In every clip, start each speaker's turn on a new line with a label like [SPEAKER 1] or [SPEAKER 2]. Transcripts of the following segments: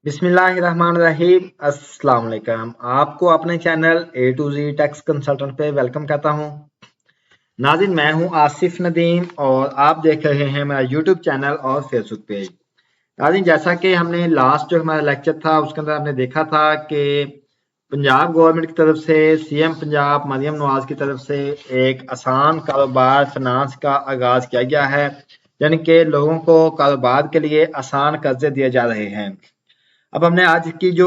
[SPEAKER 1] बिस्मिल्लाहिर्रहमानिर्रहीम। अस्सलाम वालेकुम। आपको अपने channel A to Z tax consultant पे वेलकम कहता हूँ। नाज़रीन, मैं हूँ आसिफ नदीम और आप देख रहे हैं मेरा यूट्यूब चैनल और फेसबुक पेज। नाज़रीन, जैसा कि हमने लास्ट जो हमारा लेक्चर था उसके अंदर हमने देखा था कि पंजाब गवर्नमेंट की तरफ से सीएम पंजाब मरियम नवाज की तरफ से एक आसान कारोबार फाइनेंस का आगाज किया गया है, यानी कि लोगों को कारोबार के लिए आसान कर्जे दिए जा रहे हैं। अब हमने आज की जो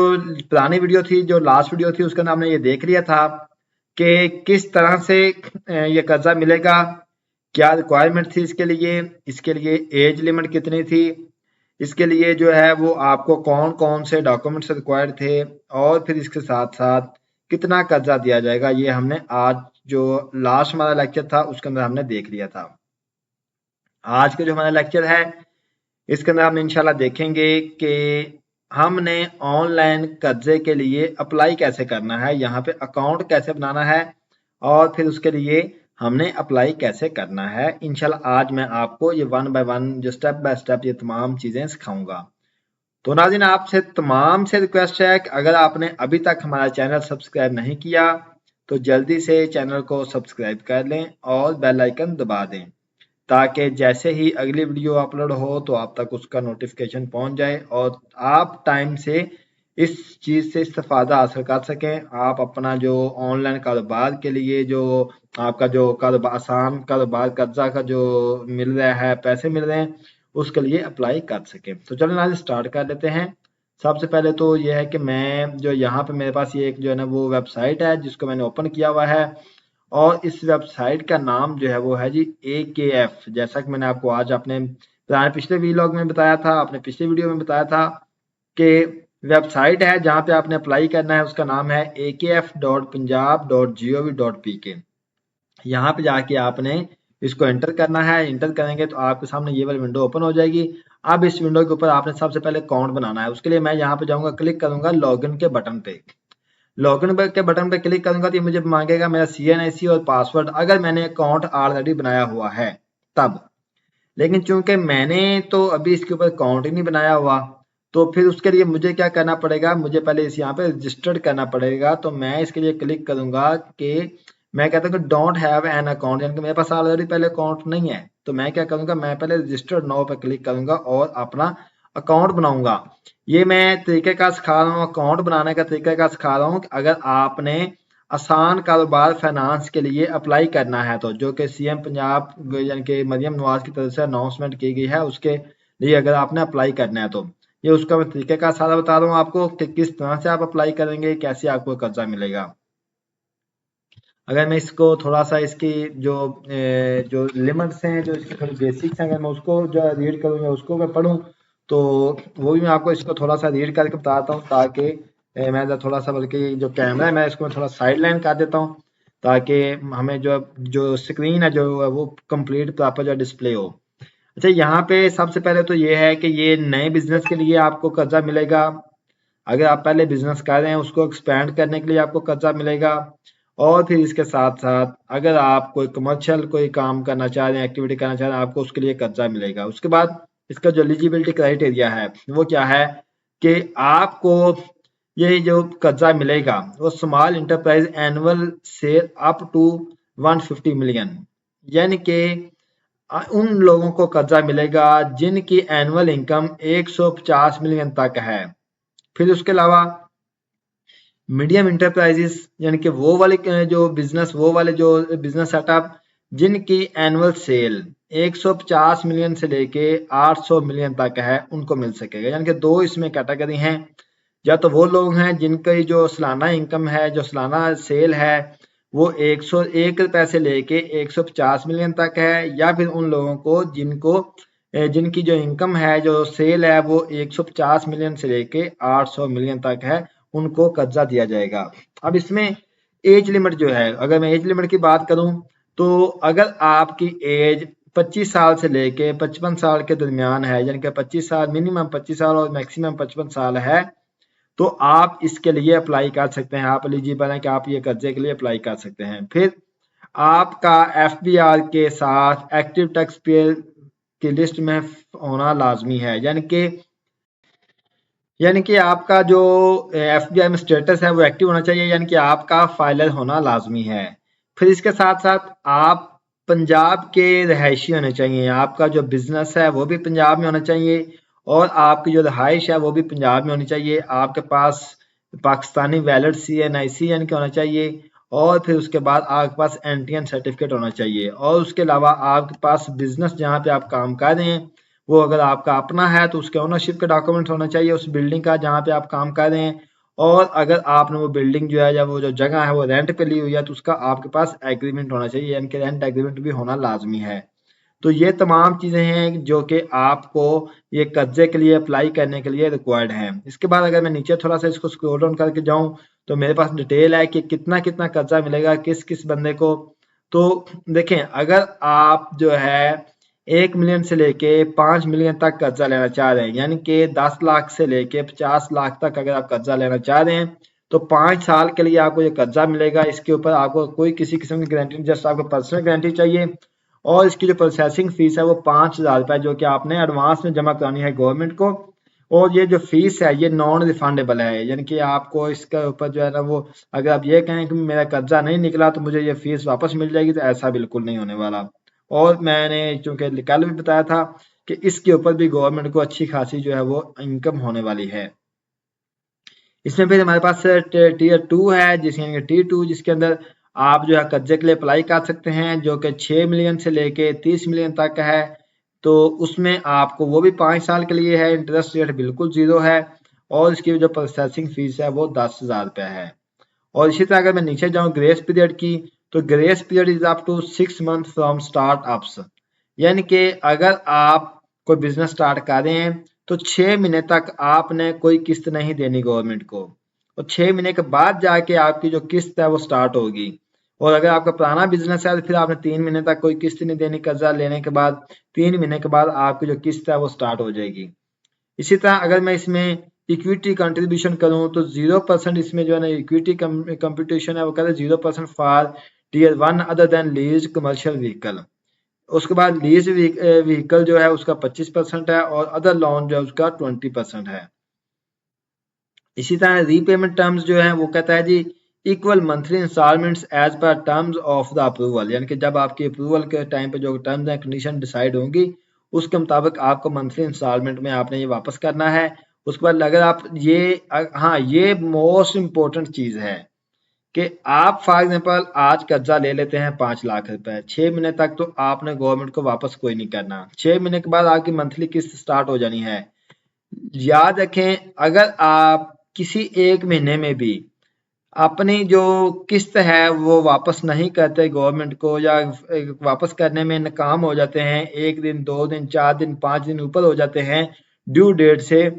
[SPEAKER 1] पुरानी वीडियो थी, जो लास्ट वीडियो थी, उसके अंदर हमने ये देख लिया था कि किस तरह से ये कर्जा मिलेगा, क्या रिक्वायरमेंट थी इसके लिए एज लिमिट कितनी थी, इसके लिए जो है वो आपको कौन कौन से डॉक्यूमेंट्स रिक्वायर्ड थे और फिर इसके साथ साथ कितना कर्जा दिया जाएगा। ये हमने आज जो लास्ट हमारा लेक्चर था उसके अंदर हमने देख लिया था। आज का जो हमारा लेक्चर है इसके अंदर हम इंशाल्लाह देखेंगे कि हमने ऑनलाइन कर्जे के लिए अप्लाई कैसे करना है, यहाँ पे अकाउंट कैसे बनाना है और फिर उसके लिए हमने अप्लाई कैसे करना है। इंशाल्लाह आज मैं आपको ये वन बाय वन जो स्टेप बाय स्टेप ये तमाम चीजें सिखाऊंगा। तो नाज़रीन, आपसे तमाम से रिक्वेस्ट है कि अगर आपने अभी तक हमारा चैनल सब्सक्राइब नहीं किया तो जल्दी से चैनल को सब्सक्राइब कर लें और बेल आइकन दबा दें, ताकि जैसे ही अगली वीडियो अपलोड हो तो आप तक उसका नोटिफिकेशन पहुंच जाए और आप टाइम से इस चीज़ से इस्तेफादा हासिल कर सकें। आप अपना जो ऑनलाइन कारोबार के लिए जो आपका जो कारोबार आसान कारोबार कर्जा का जो मिल रहा है, पैसे मिल रहे हैं, उसके लिए अप्लाई कर सकें। तो चलो आज स्टार्ट कर लेते हैं। सबसे पहले तो ये है कि मैं जो यहाँ पे मेरे पास ये एक जो है ना वो वेबसाइट है जिसको मैंने ओपन किया हुआ है और इस वेबसाइट का नाम जो है वो है जी AKF। जैसा कि मैंने आपको आज अपने पिछले वीलॉग में बताया था, अपने पिछले वीडियो में बताया था कि वेबसाइट है जहाँ पे आपने अप्लाई करना है, उसका नाम है akf.punjab.gov.pk। यहाँ पे जाके आपने इसको एंटर करना है। एंटर करेंगे तो आपके सामने ये वाली विंडो ओपन हो जाएगी। अब इस विंडो के ऊपर आपने सबसे पहले अकाउंट बनाना है। उसके लिए मैं यहाँ पे जाऊंगा, क्लिक करूंगा लॉगिन के बटन पे। लॉगिन के बटन पे क्लिक करूंगा तो ये मुझे मांगेगा मेरा CNIC और पासवर्ड, अगर मैंने अकाउंट ऑलरेडी बनाया हुआ है तब। लेकिन चूंकि मैंने तो अभी इसके ऊपर अकाउंट ही नहीं बनाया हुआ, तो फिर उसके लिए मुझे क्या करना पड़ेगा, मुझे पहले इस यहाँ पे रजिस्टर्ड करना पड़ेगा। तो मैं इसके लिए क्लिक करूंगा कि मैं कहता हूँ कि डोंट हैव एन अकाउंट, यानी कि मेरे पास ऑलरेडी पहले अकाउंट नहीं है। तो मैं क्या करूंगा, मैं पहले रजिस्टर्ड नाउ पे क्लिक करूंगा और अपना अकाउंट बनाऊंगा। ये मैं तरीके का सिखा रहा हूँ, अकाउंट बनाने का तरीका का सिखा रहा हूँ। अगर आपने आसान कारोबार फाइनेंस के लिए अप्लाई करना है तो जो कि सीएम पंजाब यानी कि मरियम नवाज की तरफ से अनाउंसमेंट की गई है, उसके लिए अगर आपने अप्लाई करना है तो ये उसका मैं तरीके का सारा बता रहा हूँ आपको कि किस तरह से आप अप्लाई करेंगे, कैसे आपको कर्जा मिलेगा। अगर मैं इसको थोड़ा सा इसकी जो लिमिट्स हैं, जो इसकी थोड़ी बेसिक्स हैं, अगर मैं उसको जो रीड करूँ या उसको मैं पढूं तो वो भी मैं आपको इसको थोड़ा सा रीड करके बताता हूँ, ताकि मैं थोड़ा सा बल्कि जो कैमरा है मैं इसको थोड़ा साइड लाइन कर देता हूँ, ताकि हमें जो जो स्क्रीन है जो वो कंप्लीट प्रॉपर जो डिस्प्ले हो। अच्छा, यहाँ पे सबसे पहले तो ये है कि ये नए बिजनेस के लिए आपको कर्जा मिलेगा। अगर आप पहले बिजनेस कर रहे हैं उसको एक्सपेंड करने के लिए आपको कर्जा मिलेगा। और फिर इसके साथ साथ अगर आप कोई कमर्शियल कोई काम करना चाह रहे हैं, एक्टिविटी करना चाह रहे हैं, आपको उसके लिए कर्जा मिलेगा। उसके बाद इसका जो एलिजिबिलिटी क्राइटेरिया है वो क्या है कि आपको ये जो कर्जा मिलेगा वो स्मॉल इंटरप्राइज एनुअल से अप टू 150 मिलियन, यानी कि उन लोगों को कर्जा मिलेगा जिनकी एनुअल इनकम 150 मिलियन तक है। फिर उसके अलावा मीडियम इंटरप्राइजेस, यानी कि वो वाले जो बिजनेस सेटअप जिनकी एनुअल सेल 150 मिलियन से लेके 800 मिलियन तक है, उनको मिल सकेगा। यानी कि दो इसमें कैटेगरी हैं। या तो वो लोग हैं जिनकी जो सालाना इनकम है, जो सालाना सेल है वो 101 रुपए से लेके 150 मिलियन तक है, या फिर उन लोगों को जिनकी जो इनकम है, जो सेल है वो 150 मिलियन से लेके 800 मिलियन तक है, उनको कर्जा दिया जाएगा। अब इसमें एज लिमिट जो है, अगर मैं एज लिमिट की बात करूं तो अगर आपकी एज 25 साल से लेके 55 साल के दरमियान है, यानी कि 25 साल मिनिमम 25 साल और मैक्सिमम 55 साल है, तो आप इसके लिए अप्लाई कर सकते हैं। आप एलिजिबल हैं कि आप ये कर्जे के लिए अप्लाई कर सकते हैं। फिर आपका FBR के साथ एक्टिव टैक्स पेयर की लिस्ट में होना लाजमी है, यानी कि यानी कि आपका जो एफबीआई में स्टेटस है वो एक्टिव होना चाहिए, यानी कि आपका फाइलर होना लाजमी है। फिर इसके साथ साथ आप पंजाब के रहायशी होने चाहिए, आपका जो बिजनेस है वो भी पंजाब में होना चाहिए, और आपकी जो रहाइश है वो भी पंजाब में होनी चाहिए। आपके पास पाकिस्तानी वैलिड CNIC यानी कि होना चाहिए, और फिर उसके बाद आपके पास NTN सर्टिफिकेट होना चाहिए, और उसके अलावा आपके पास बिजनेस जहाँ पे आप काम कर रहे हैं वो अगर आपका अपना है तो उसके ओनरशिप का डॉक्यूमेंट होना चाहिए उस बिल्डिंग का जहाँ पे आप काम कर रहे हैं, और अगर आपने वो बिल्डिंग जो है या वो जो जगह है वो रेंट पे ली हुई है तो उसका आपके पास एग्रीमेंट होना चाहिए, यानी कि रेंट एग्रीमेंट भी होना लाजमी है। तो ये तमाम चीज़ें हैं जो कि आपको ये कर्जे के लिए अप्लाई करने के लिए रिक्वायर्ड हैं। इसके बाद अगर मैं नीचे थोड़ा सा इसको स्क्रॉल डाउन करके जाऊं तो मेरे पास डिटेल है कि कितना कितना कर्जा मिलेगा किस किस बंदे को। तो देखें, अगर आप जो है 1 मिलियन से लेके 5 मिलियन तक कर्जा लेना चाह रहे हैं, यानी कि 10 लाख से लेके 50 लाख तक अगर आप कर्जा लेना चाह रहे हैं तो 5 साल के लिए आपको ये कर्जा मिलेगा। इसके ऊपर आपको कोई किसी किस्म की गारंटी नहीं, जस्ट आपको पर्सनल गारंटी चाहिए, और इसकी जो प्रोसेसिंग फीस है वो 5,000 रुपए जो कि आपने एडवांस में जमा करानी है गवर्नमेंट को। और ये जो फीस है ये नॉन रिफंडेबल है, यानी कि आपको इसके ऊपर जो है ना वो अगर आप ये कहें कि मेरा कर्जा नहीं निकला तो मुझे ये फीस वापस मिल जाएगी, तो ऐसा बिल्कुल नहीं होने वाला। और मैंने चूंकि कल भी बताया था कि इसके ऊपर भी गवर्नमेंट को अच्छी खासी जो है वो इनकम होने वाली है। इसमें फिर हमारे पास Tier 2 है, जिसके T2 जिसके अंदर आप जो है कर्जे के लिए अप्लाई कर सकते हैं, जो कि 6 मिलियन से लेके 30 मिलियन तक है। तो उसमें आपको वो भी 5 साल के लिए है, इंटरेस्ट रेट बिल्कुल जीरो है, और इसकी जो प्रोसेसिंग फीस है वो 10,000 रुपये है। और इसी तरह अगर मैं नीचे जाऊं ग्रेस पीरियड की, तो grace period is up to 6 month from startups, यानी कि अगर आप कोई बिजनेस स्टार्ट कर रहे हैं तो 6 महीने तक आपने कोई किस्त नहीं देनी गवर्नमेंट को, और 6 महीने के बाद जाके आपकी जो किस्त है वो स्टार्ट होगी। और अगर आपका पुराना बिजनेस है तो फिर आपने 3 महीने तक कोई किस्त नहीं देनी, कर्जा लेने के बाद 3 महीने के बाद आपकी जो किस्त है वो स्टार्ट हो जाएगी। इसी तरह अगर मैं इसमें इक्विटी कंट्रीब्यूशन करूं तो 0% इसमें जो है ना इक्विटी कंपटीशन है वो कहते हैं 0% for Tier 1 other than lease commercial vehicle. उसके बाद लीज व्हीकल जो है उसका 25% है, और अदर लोन जो है उसका 20% है। इसी तरह रीपेमेंट टर्म्स जो है वो कहता है जी equal monthly instalments as per terms of the approval, यानी कि जब आपकी अप्रूवल के टाइम पे जो टर्म्स एंड कंडीशन डिसाइड होंगी उसके मुताबिक आपको मंथली इंस्टॉलमेंट में आपने ये वापस करना है। उसके बाद अगर आप ये हाँ ये मोस्ट इम्पोर्टेंट चीज है कि आप फॉर एग्जाम्पल आज कर्जा ले लेते हैं 5 लाख रुपए, 6 महीने तक तो आपने गवर्नमेंट को वापस कोई नहीं करना, 6 महीने के बाद आपकी मंथली किस्त स्टार्ट हो जानी है। याद रखें, अगर आप किसी एक महीने में भी अपनी जो किस्त है वो वापस नहीं करते गवर्नमेंट को, या वापस करने में नाकाम हो जाते हैं, 1 दिन 2 दिन 4 दिन 5 दिन ऊपर हो जाते हैं ड्यू डेट से,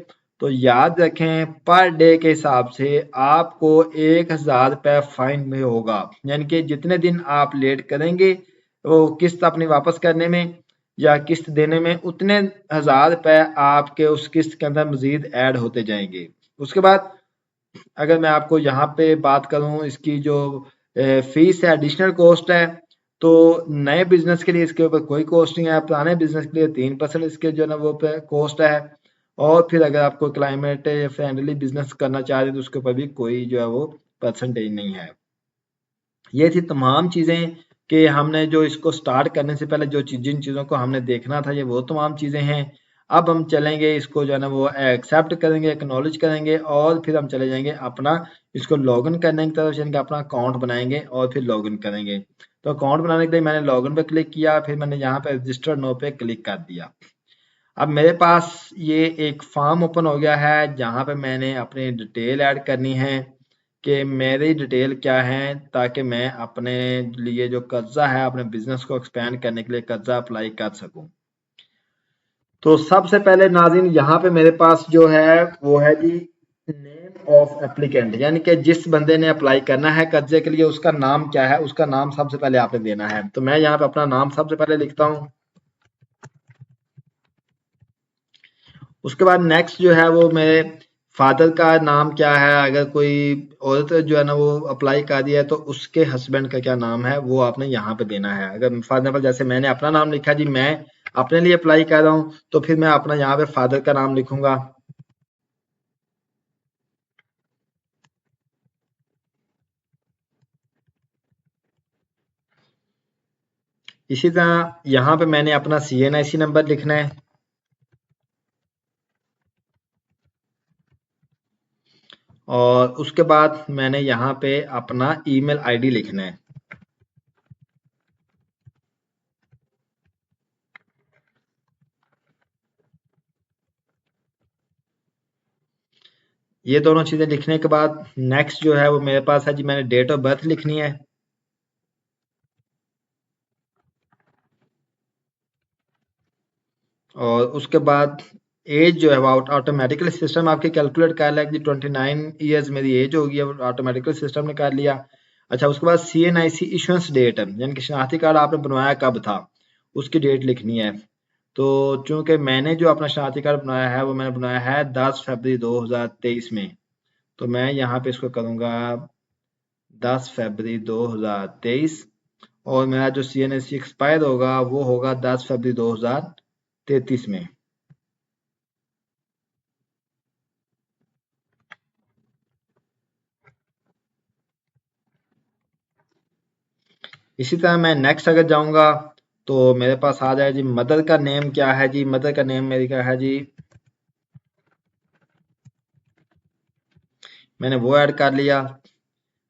[SPEAKER 1] तो याद रखें पर डे के हिसाब से आपको 1,000 रुपये फाइन में होगा। यानी कि जितने दिन आप लेट करेंगे वो किस्त अपनी वापस करने में या किस्त देने में, उतने 1,000 रुपये आपके उस किस्त के अंदर मजीद ऐड होते जाएंगे। उसके बाद अगर मैं आपको यहाँ पे बात करूँ इसकी जो फीस है एडिशनल कॉस्ट है, तो नए बिजनेस के लिए इसके ऊपर कोई कॉस्ट नहीं है, पुराने बिजनेस के लिए 3% इसके जो है ना वो पे कॉस्ट है, और फिर अगर आपको क्लाइमेट फ्रेंडली बिजनेस करना चाह रहे हैं तो उसके ऊपर भी कोई जो है वो परसेंटेज नहीं है। ये थी तमाम चीज़ें कि हमने जो इसको स्टार्ट करने से पहले जो जिन चीज़ों को हमने देखना था ये वो तमाम चीज़ें हैं। अब हम चलेंगे इसको जो है ना वो एक्सेप्ट करेंगे, एक्नॉलेज करेंगे, और फिर हम चले जाएंगे अपना इसको लॉगिन करने की तरफ, यानी कि अपना अकाउंट बनाएंगे और फिर लॉगिन करेंगे। तो अकाउंट बनाने के लिए मैंने लॉगिन पे क्लिक किया, फिर मैंने यहाँ पे रजिस्टर नो पे क्लिक कर दिया। अब मेरे पास ये एक फॉर्म ओपन हो गया है जहाँ पे मैंने अपनी डिटेल ऐड करनी है कि मेरी डिटेल क्या है, ताकि मैं अपने लिए जो कर्जा है अपने बिजनेस को एक्सपेंड करने के लिए कर्जा अप्लाई कर सकूं। तो सबसे पहले नाज़रीन यहाँ पे मेरे पास जो है वो है जी नेम ऑफ एप्लीकेंट, यानी कि जिस बंदे ने अप्लाई करना है कर्जे के लिए उसका नाम क्या है, उसका नाम सबसे पहले आपने देना है। तो मैं यहाँ पे अपना नाम सबसे पहले लिखता हूँ। उसके बाद नेक्स्ट जो है वो मेरे फादर का नाम क्या है, अगर कोई औरत जो है ना वो अप्लाई कर दिया है तो उसके हस्बैंड का क्या नाम है वो आपने यहाँ पे देना है। अगर फॉर एग्जाम्पल जैसे मैंने अपना नाम लिखा जी, मैं अपने लिए अप्लाई कर रहा हूँ तो फिर मैं अपना यहाँ पे फादर का नाम लिखूंगा। इसी तरह यहाँ पे मैंने अपना CNIC नंबर लिखना है और उसके बाद मैंने यहाँ पे अपना ईमेल आईडी लिखना है। ये दोनों चीजें लिखने के बाद नेक्स्ट जो है वो मेरे पास है जी, मैंने डेट ऑफ बर्थ लिखनी है। और उसके बाद एज जो है वो ऑटोमेटिकली सिस्टम आपके कैलकुलेट कर लेगा जी, 29 ईयर्स मेरी एज होगी, अब ऑटोमेटिकली सिस्टम ने कर लिया। अच्छा, उसके बाद CNIC इशुएंस डेट, यानी कि शनाख्ती कार्ड आपने बनवाया कब था उसकी डेट लिखनी है। तो चूंकि मैंने जो अपना शनाख्ती कार्ड बनाया है वो मैंने बनाया है 10 फरवरी 2023 में, तो मैं यहाँ पे इसको करूँगा 10 फरवरी 2023 और मेरा जो CNIC एक्सपायर होगा वो होगा 10 फरवरी 2033 में। इसी तरह मैं नेक्स्ट अगर जाऊंगा तो मेरे पास आ जाए जी, मदर का नेम क्या है जी, मदर का नेम मेरी क्या है जी, मैंने वो ऐड कर लिया।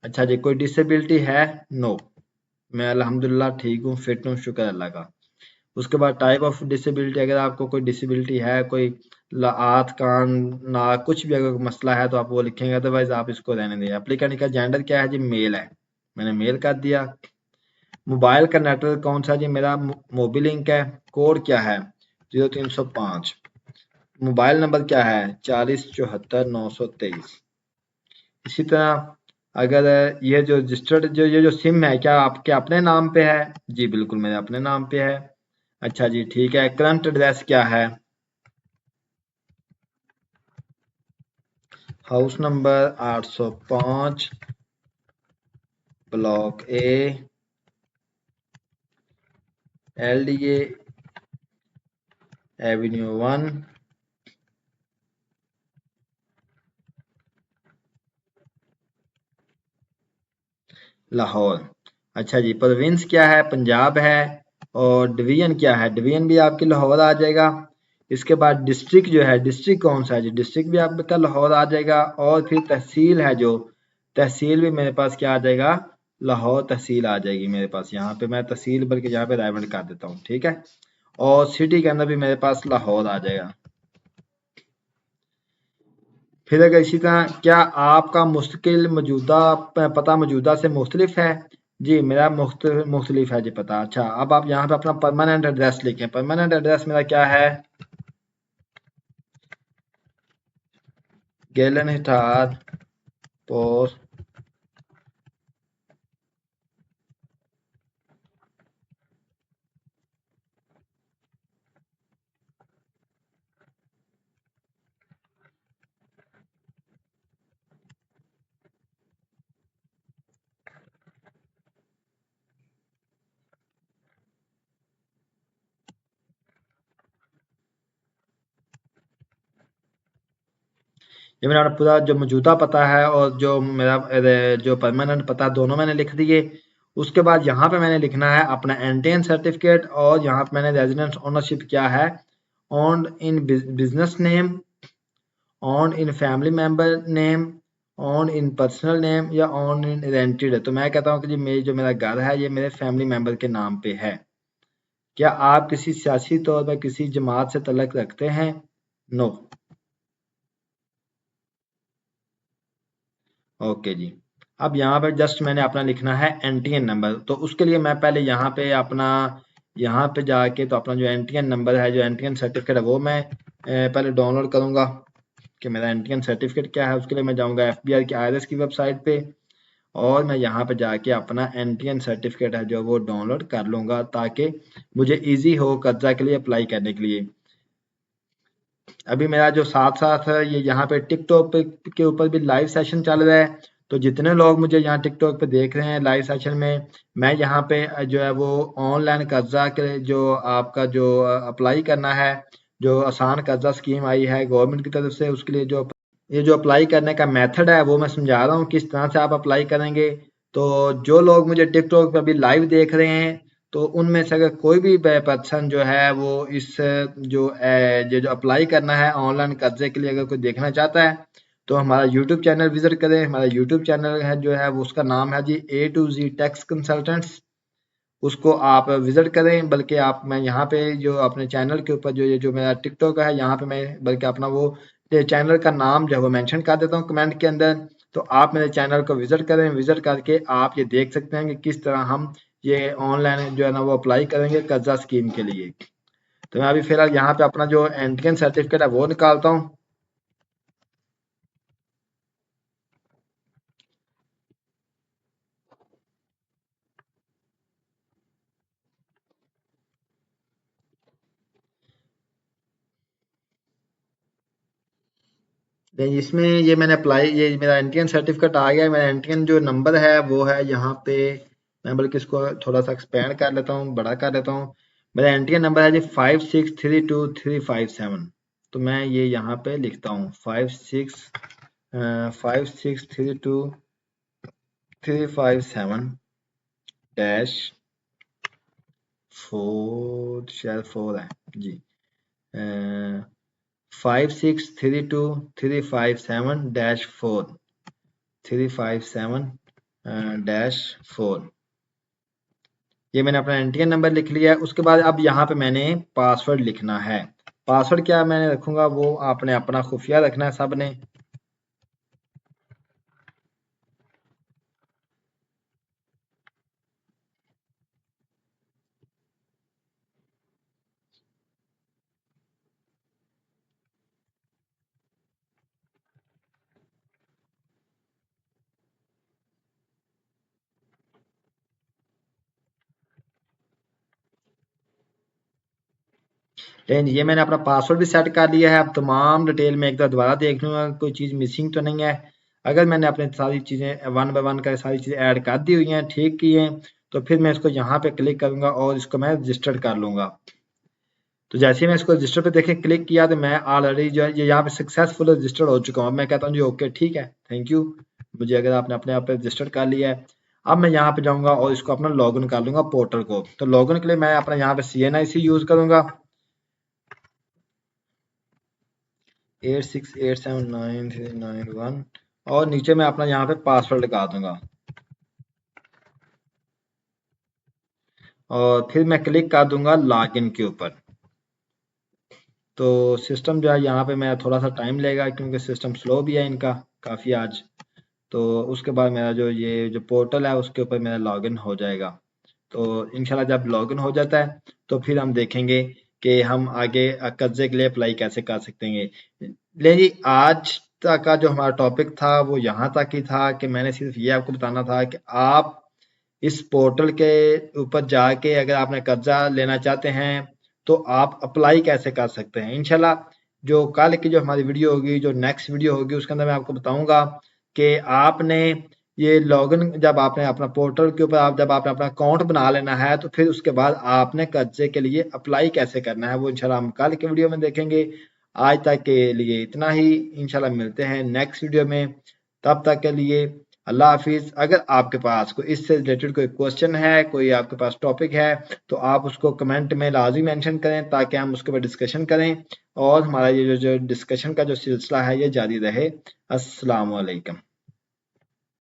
[SPEAKER 1] अच्छा जी, कोई डिसेबिलिटी है? नो, मैं अल्हम्दुलिल्लाह ठीक हूँ, फिट हूँ, शुक्र अल्लाह का। उसके बाद टाइप ऑफ डिसेबिलिटी, अगर आपको कोई डिसेबिलिटी है, कोई हाथ कान नाक कुछ भी अगर मसला है तो आप वो लिखेंगे, अदरवाइज आप इसको रहने दें। एप्लीकेंट का जेंडर क्या है जी, मेल है, मैंने मेल कर दिया। मोबाइल का नेटवर्क कौन सा जी, मेरा मोबिलिंक है। कोड क्या है? 0305। मोबाइल नंबर क्या है? 4074 923। इसी तरह अगर ये जो रजिस्टर्ड जो ये जो सिम है क्या आपके अपने नाम पे है? जी बिल्कुल मेरे अपने नाम पे है। अच्छा जी ठीक है, करंट एड्रेस क्या है? हाउस नंबर 805, ब्लॉक ए, LDA एवेन्यू 1, लाहौर। अच्छा जी, प्रोविंस क्या है? पंजाब है। और डिवीजन क्या है? डिवीजन भी आपकी लाहौर आ जाएगा। इसके बाद डिस्ट्रिक्ट जो है, डिस्ट्रिक्ट कौन सा है जी? डिस्ट्रिक्ट भी आपका लाहौर आ जाएगा। और फिर तहसील है जो, तहसील भी मेरे पास क्या आ जाएगा? लाहौर तहसील आ जाएगी मेरे पास। यहाँ पे मैं तहसील बल्कि यहाँ पे रायमंड कर देता हूँ, ठीक है। और सिटी के अंदर भी मेरे पास लाहौर आ जाएगा। फिर अगर इसी तरह क्या आपका मुस्तकिल मौजूदा पता मौजूदा से मुख्तलिफ है? जी मेरा मुख्तलिफ है जी पता। अच्छा, अब आप यहाँ पे अपना परमानेंट एड्रेस लिखें। परमानेंट एड्रेस मेरा क्या है? गेलन हिठार पोस्ट, ये मेरा पूरा जो मौजूदा पता है और जो मेरा जो परमानेंट पता, दोनों मैंने लिख दिए। उसके बाद यहाँ पे मैंने लिखना है अपना एनटीएन सर्टिफिकेट, और यहाँ पे मैंने रेजिडेंस ओनरशिप क्या है, owned in business name, owned in family member name, owned in personal name, या ओन्ड इन रेंटेड है। तो मैं कहता हूँ कि जी मेरी जो मेरा घर है ये मेरे फैमिली मेंबर के नाम पे है। क्या आप किसी सियासी तौर पर किसी जमात से तल्लुक रखते हैं? नो। ओके जी। अब यहाँ पर जस्ट मैंने अपना लिखना है एनटीएन नंबर। तो उसके लिए मैं पहले यहाँ पे अपना, यहाँ पे जाके तो अपना जो एनटीएन नंबर है, जो एनटीएन सर्टिफिकेट है, वो मैं पहले डाउनलोड करूँगा कि मेरा एनटीएन सर्टिफिकेट क्या है। उसके लिए मैं जाऊँगा एफबीआई की आईआरएस की वेबसाइट पे, और मैं यहाँ पे जाके अपना एनटीएन सर्टिफिकेट है जो वो डाउनलोड कर लूँगा, ताकि मुझे ईजी हो कर्जा के लिए अप्लाई करने के लिए। अभी मेरा जो साथ साथ है ये यहाँ पे टिकटॉक पे के ऊपर भी लाइव सेशन चल रहा है। तो जितने लोग मुझे यहाँ टिकटॉक पे देख रहे हैं लाइव सेशन में, मैं यहाँ पे जो है वो ऑनलाइन कर्जा के जो आपका जो अप्लाई करना है, जो आसान कर्जा स्कीम आई है गवर्नमेंट की तरफ से, उसके लिए जो ये जो अप्लाई करने का मेथड है वो मैं समझा रहा हूँ किस तरह से आप अप्लाई करेंगे। तो जो लोग मुझे टिकटॉक पे अभी लाइव देख रहे हैं, तो उनमें से अगर कोई भी पर्सन जो है वो इस जो अप्लाई करना है ऑनलाइन कर्जे के लिए अगर कोई देखना चाहता है तो हमारा यूट्यूब चैनल विजिट करें। हमारा यूट्यूब चैनल है जो है वो उसका नाम है जी A to Z tax consultants. उसको आप विजिट करें। बल्कि आप मैं यहाँ पे जो अपने चैनल के ऊपर जो मेरा टिकटॉक है यहाँ पे मैं बल्कि अपना वो चैनल का नाम जो है वो मेंशन कर देता हूँ कमेंट के अंदर। तो आप मेरे चैनल को विजिट करें। विजिट करके आप ये देख सकते हैं कि किस तरह हम ये ऑनलाइन जो है ना वो अप्लाई करेंगे कर्जा स्कीम के लिए। तो मैं अभी फिलहाल यहाँ पे अपना जो एंट्रेंस सर्टिफिकेट है वो निकालता हूँ। नहीं, इसमें ये मैंने अप्लाई ये मेरा एनटीएन सर्टिफिकेट आ गया है। मेरा एनटीएन जो नंबर है वो है यहाँ पे। मैं बल्कि इसको थोड़ा सा एक्सपेंड कर लेता हूँ, बड़ा कर लेता हूँ। मेरा एनटीएन नंबर है जी 5632 357। तो मैं ये यहाँ पे लिखता हूँ 5632 357 - 4, शायद 4 है जी। 5632 357 357-4। ये मैंने अपना एनटीएन नंबर लिख लिया है। उसके बाद अब यहाँ पे मैंने पासवर्ड लिखना है। पासवर्ड क्या मैंने रखूंगा वो आपने अपना खुफिया रखना है सब ने। लेकिन ये मैंने अपना पासवर्ड भी सेट कर लिया है। अब तमाम डिटेल में एक बार दोबारा देख लूंगा कोई चीज़ मिसिंग तो नहीं है। अगर मैंने अपनी सारी चीज़ें वन बाय वन कर सारी चीज़ें ऐड कर दी हुई हैं, ठीक की हैं, तो फिर मैं इसको यहाँ पे क्लिक करूंगा और इसको मैं रजिस्टर कर लूंगा। तो जैसे ही मैं इसको रजिस्टर पे देखें क्लिक किया तो मैं ऑलरेडी जो है ये यहाँ पे सक्सेसफुल रजिस्टर्ड हो चुका हूँ। अब मैं कहता हूँ जी ओके ठीक है, थैंक यू। मुझे अगर आपने अपने आप पे रजिस्टर कर लिया है। अब मैं यहाँ पे जाऊंगा और इसको अपना लॉगिन कर लूंगा पोर्टल को। तो लॉगिन के लिए मैं अपना यहाँ पे CNIC यूज करूंगा 86879391 और नीचे मैं अपना यहाँ पे पासवर्ड लगा दूंगा और फिर मैं क्लिक कर दूंगा लॉगिन के ऊपर। तो सिस्टम जो है यहाँ पे मेरा थोड़ा सा टाइम लेगा क्योंकि सिस्टम स्लो भी है इनका काफ़ी आज। तो उसके बाद मेरा जो ये जो पोर्टल है उसके ऊपर मेरा लॉगिन हो जाएगा। तो इंशाल्लाह जब लॉगिन हो जाता है तो फिर हम देखेंगे कि हम आगे कर्जे के लिए अप्लाई कैसे कर सकते हैं। ले जी आज तक का जो हमारा टॉपिक था वो यहाँ तक ही था कि मैंने सिर्फ ये आपको बताना था कि आप इस पोर्टल के ऊपर जाके अगर आपने कर्जा लेना चाहते हैं तो आप अप्लाई कैसे कर सकते हैं। इंशाल्लाह जो कल की जो हमारी वीडियो होगी, जो नेक्स्ट वीडियो होगी उसके अंदर मैं आपको बताऊंगा कि आपने ये लॉगिन जब आपने अपना पोर्टल के ऊपर आप जब आपने अपना अकाउंट बना लेना है तो फिर उसके बाद आपने कर्जे के लिए अप्लाई कैसे करना है वो इंशाल्लाह हम कल के वीडियो में देखेंगे। आज तक के लिए इतना ही। इंशाल्लाह मिलते हैं नेक्स्ट वीडियो में। तब तक के लिए अल्लाह हाफिज। अगर आपके पास कोई इससे रिलेटेड कोई क्वेश्चन है, कोई आपके पास टॉपिक है तो आप उसको कमेंट में लाजमी मेंशन करें ताकि हम उसके ऊपर डिस्कशन करें और हमारा ये जो डिस्कशन का जो सिलसिला है ये जारी रहे। अस्सलाम वालेकुम।